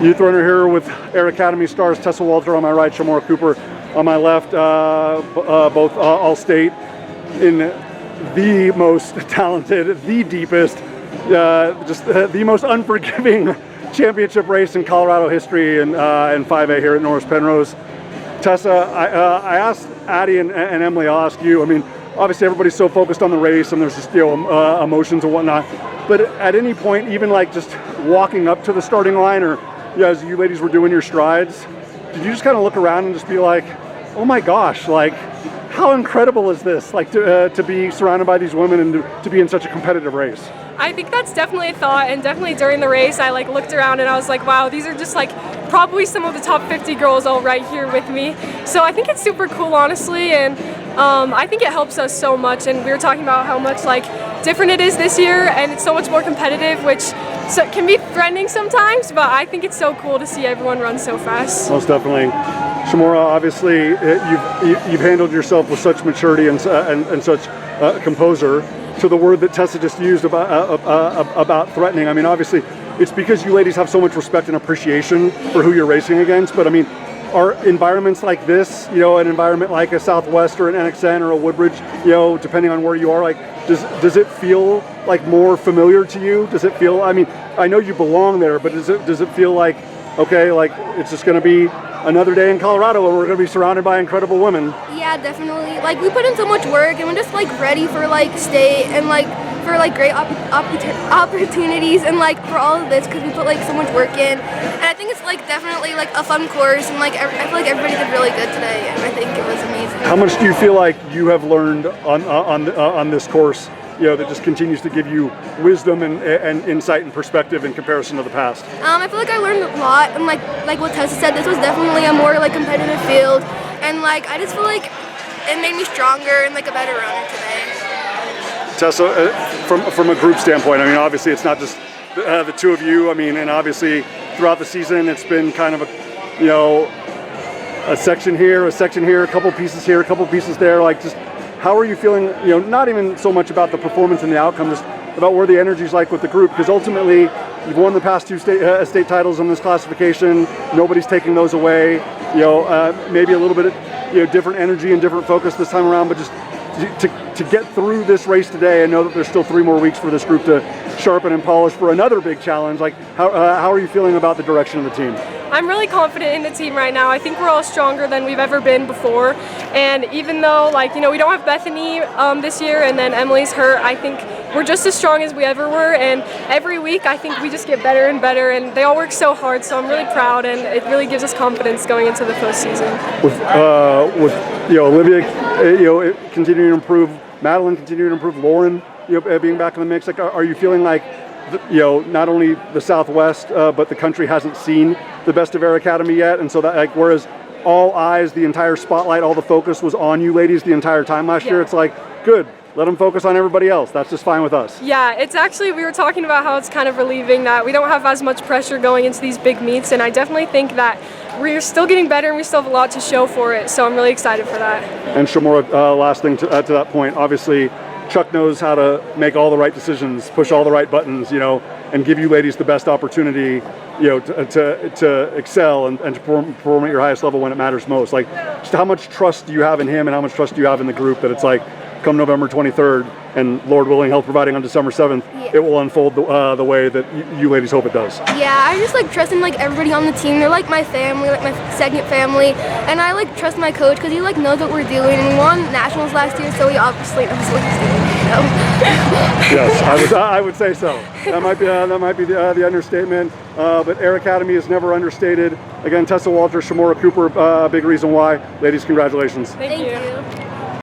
Youth runner here with Air Academy stars Tessa Walter on my right, Chamorra Cooper on my left, both all-state in the most talented, the deepest, just the most unforgiving championship race in Colorado history in 5A here at Norris Penrose. Tessa, I asked Addie and Emily, I'll ask you, I mean, obviously everybody's so focused on the race and there's just, emotions and whatnot, but at any point, even like just walking up to the starting line or as you ladies were doing your strides, did you just kind of look around and just be like, oh my gosh, like how incredible is this? Like to be surrounded by these women and to be in such a competitive race? I think that's definitely a thought, and definitely during the race I like looked around and I was like, wow, these are just like probably some of the top 50 girls all right here with me. So I think it's super cool, honestly, and I think it helps us so much. And we were talking about how much like different it is this year, and it's so much more competitive, which can be threatening sometimes, but I think it's so cool to see everyone run so fast. Most definitely. Chamorra, obviously you've handled yourself with such maturity and such composure. To the word that Tessa just used about threatening, I mean, obviously it's because you ladies have so much respect and appreciation for who you're racing against, but I mean, are environments like this, an environment like a Southwest or an NXN or a Woodbridge, depending on where you are, like, does it feel like more familiar to you? Does it feel, I mean, I know you belong there, but does it feel like, okay, like it's just going to be another day in Colorado where we're going to be surrounded by incredible women? Yeah, definitely. Like, we put in so much work and we're just like ready for like state and like for like great opportunities and like for all of this because we put like so much work in. And I think it's like definitely like a fun course, and like I feel like everybody did really good today, and I think it was amazing. How much do you feel like you have learned on this course, that just continues to give you wisdom and insight and perspective in comparison to the past? I feel like I learned a lot, and like what Tessa said, this was definitely a more like competitive field, and like I just feel like it made me stronger and like a better runner today. Tessa, from a group standpoint, I mean, obviously it's not just the two of you. I mean, and obviously throughout the season it's been kind of a section here, a couple pieces here, a couple pieces there. Like, just how are you feeling? Not even so much about the performance and the outcome, just about where the energy's like with the group, because ultimately you've won the past two state titles in this classification. Nobody's taking those away. Maybe a little bit different energy and different focus this time around, but just to get through this race today and know that there's still 3 more weeks for this group to sharpen and polish for another big challenge. Like, how are you feeling about the direction of the team? I'm really confident in the team right now. I think we're all stronger than we've ever been before. And even though, we don't have Bethany this year, and then Emily's hurt, I think we're just as strong as we ever were. And every week, I think we just get better and better. And they all work so hard, so I'm really proud, and it really gives us confidence going into the postseason. With Olivia, continuing to improve, Madeline continuing to improve, Lauren, being back in the mix. Like, are you feeling like, not only the Southwest, but the country hasn't seen the best of Air Academy yet, and so that, whereas all eyes, the entire spotlight, all the focus was on you ladies the entire time last year, it's like, good, let them focus on everybody else. That's just fine with us. Yeah, it's actually, we were talking about how it's kind of relieving that we don't have as much pressure going into these big meets, and I definitely think that we're still getting better and we still have a lot to show for it, so I'm really excited for that. And Chamorra, last thing to that point, obviously Chuck knows how to make all the right decisions, push all the right buttons, and give you ladies the best opportunity, to excel and to perform at your highest level when it matters most. Like, just how much trust do you have in him and how much trust do you have in the group that it's like, come November 23rd and Lord willing, health providing on December 7th, it will unfold the way that you ladies hope it does. Yeah, I just trust in everybody on the team. They're like my family, like my second family, and I trust my coach because he knows what we're doing. And we won nationals last year, so he obviously knows what he's doing. Yes, I would say so. That might be the understatement. But Air Academy is never understated. Again, Tessa Walter, Chamorra Cooper, big reason why. Ladies, congratulations. Thank you.